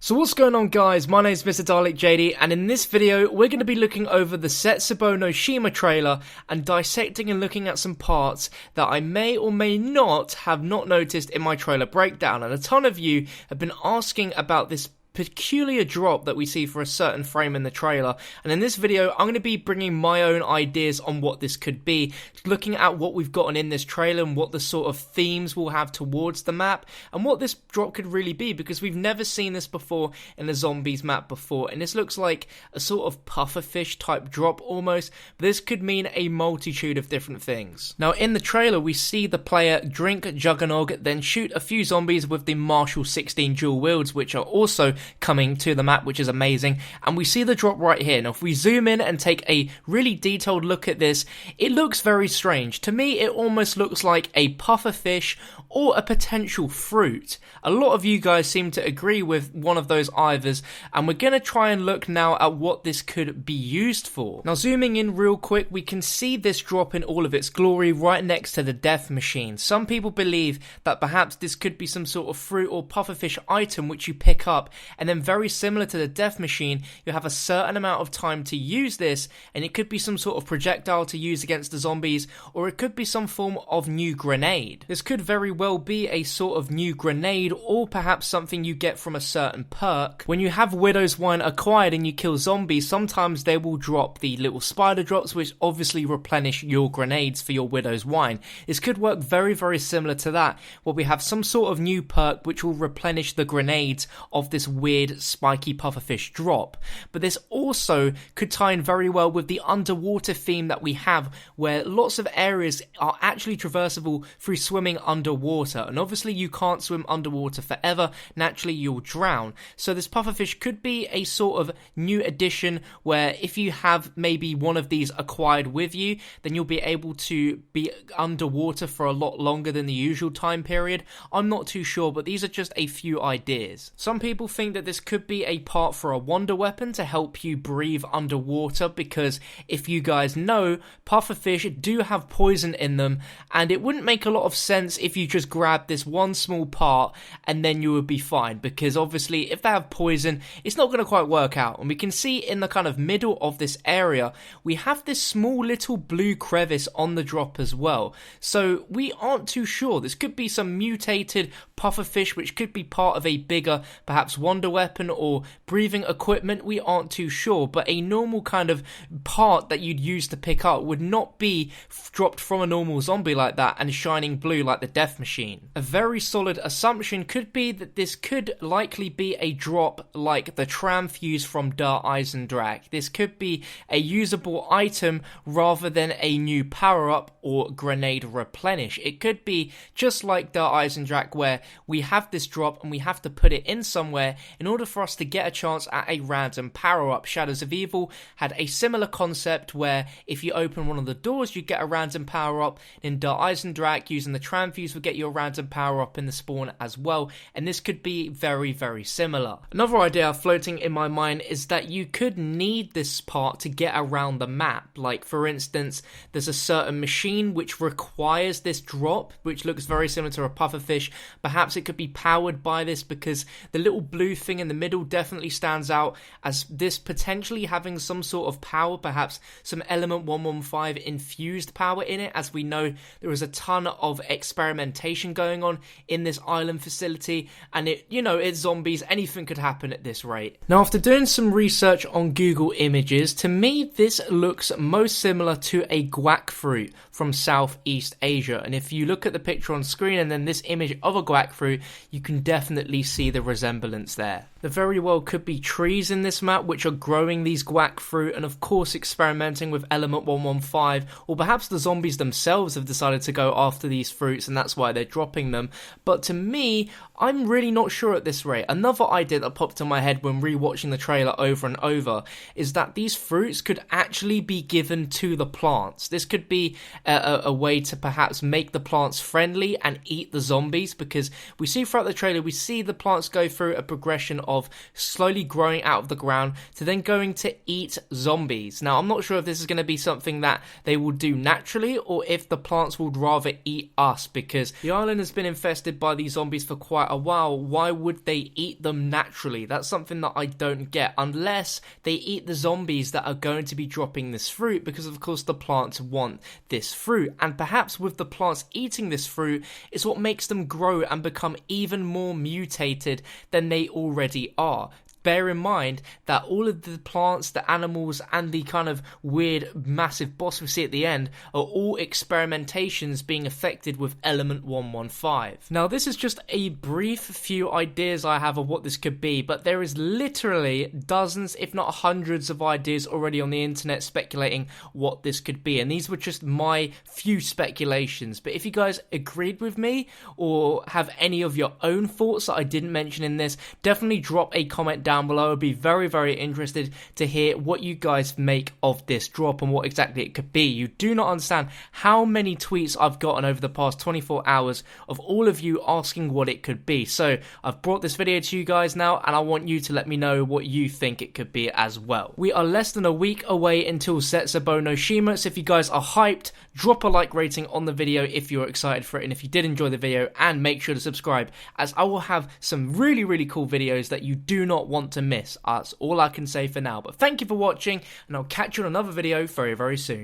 So what's going on, guys? My name is Mr. Dalek JD, and in this video we're going to be looking over the Zetsubou No Shima trailer and dissecting and looking at some parts that I may or may not have not noticed in my trailer breakdown. And a ton of you have been asking about this peculiar drop that we see for a certain frame in the trailer, and in this video I'm going to be bringing my own ideas on what this could be, looking at what we've gotten in this trailer and what the sort of themes we'll have towards the map and what this drop could really be, because we've never seen this before in a zombies map before, and this looks like a sort of pufferfish type drop almost, but this could mean a multitude of different things. Now in the trailer we see the player drink Juggernog, then shoot a few zombies with the Marshall 16 dual wields, which are also coming to the map, which is amazing, and we see the drop right here. Now if we zoom in and take a really detailed look at this, it looks very strange. To me it almost looks like a pufferfish or a potential fruit. A lot of you guys seem to agree with one of those eithers, and we're going to try and look now at what this could be used for. Now zooming in real quick, we can see this drop in all of its glory right next to the death machine. Some people believe that perhaps this could be some sort of fruit or pufferfish item which you pick up, and then very similar to the death machine, you have a certain amount of time to use this, and it could be some sort of projectile to use against the zombies, or it could be some form of new grenade. This could very well be a sort of new grenade, or perhaps something you get from a certain perk. When you have Widow's Wine acquired and you kill zombies, sometimes they will drop the little spider drops, which obviously replenish your grenades for your Widow's Wine. This could work very similar to that, where we have some sort of new perk which will replenish the grenades of this weird spiky pufferfish drop. But this also could tie in very well with the underwater theme that we have, where lots of areas are actually traversable through swimming underwater, and obviously you can't swim underwater forever, naturally you'll drown. So this pufferfish could be a sort of new addition where if you have maybe one of these acquired with you, then you'll be able to be underwater for a lot longer than the usual time period. I'm not too sure, but these are just a few ideas. Some people think that this could be a part for a wonder weapon to help you breathe underwater, because if you guys know, pufferfish do have poison in them, and it wouldn't make a lot of sense if you just grab this one small part and then you would be fine, because obviously if they have poison it's not going to quite work out. And we can see in the kind of middle of this area we have this small little blue crevice on the drop as well, so we aren't too sure. This could be some mutated pufferfish which could be part of a bigger perhaps wonder weapon or breathing equipment. We aren't too sure, but a normal kind of part that you'd use to pick up would not be dropped from a normal zombie like that and shining blue like the death machine. A very solid assumption could be that this could likely be a drop like the tram fuse from Der Eisendrache. This could be a usable item rather than a new power-up or grenade replenish. It could be just like Der Eisendrache, where we have this drop and we have to put it in somewhere in order for us to get a chance at a random power-up. Shadows of Evil had a similar concept where if you open one of the doors you get a random power-up. In Der Eisendrache, using the tram fuse would get you a random power-up in the spawn as well, and this could be very similar. Another idea floating in my mind is that you could need this part to get around the map. Like for instance, there's a certain machine which requires this drop, which looks very similar to a pufferfish. Perhaps it could be powered by this, because the little blue thing in the middle definitely stands out as this potentially having some sort of power, perhaps some element 115 infused power in it, as we know there is a ton of experimentation going on in this island facility, and it's zombies, anything could happen at this rate. Now after doing some research on Google Images, to me this looks most similar to a guac fruit from Southeast Asia, and if you look at the picture on screen and then this image of a guac fruit, you can definitely see the resemblance there. There very well could be trees in this map which are growing these guac fruit and of course experimenting with element 115, or perhaps the zombies themselves have decided to go after these fruits and that's why they're dropping them. But to me, I'm really not sure at this rate. Another idea that popped in my head when rewatching the trailer over and over is that these fruits could actually be given to the plants. This could be a way to perhaps make the plants friendly and eat the zombies, because we see throughout the trailer, we see the plants go through a progression progression of slowly growing out of the ground to then going to eat zombies. Now, I'm not sure if this is going to be something that they will do naturally or if the plants would rather eat us, because the island has been infested by these zombies for quite a while. Why would they eat them naturally? That's something that I don't get, unless they eat the zombies that are going to be dropping this fruit, because of course the plants want this fruit, and perhaps with the plants eating this fruit is what makes them grow and become even more mutated than they already are. Bear in mind that all of the plants, the animals, and the kind of weird massive boss we see at the end are all experimentations being affected with element 115. Now, this is just a brief few ideas I have of what this could be, but there is literally dozens, if not hundreds of ideas already on the internet speculating what this could be, and these were just my few speculations. But if you guys agreed with me or have any of your own thoughts that I didn't mention in this, definitely drop a comment down below. I'd be very, very interested to hear what you guys make of this drop and what exactly it could be. You do not understand how many tweets I've gotten over the past 24 hours of all of you asking what it could be. So I've brought this video to you guys now, and I want you to let me know what you think it could be as well. We are less than a week away until Zetsubou No Shima, so if you guys are hyped, drop a like rating on the video if you're excited for it, and if you did enjoy the video, and make sure to subscribe, as I will have some really, really cool videos that you do not want to miss. That's all I can say for now, but thank you for watching, and I'll catch you on another video very, very soon.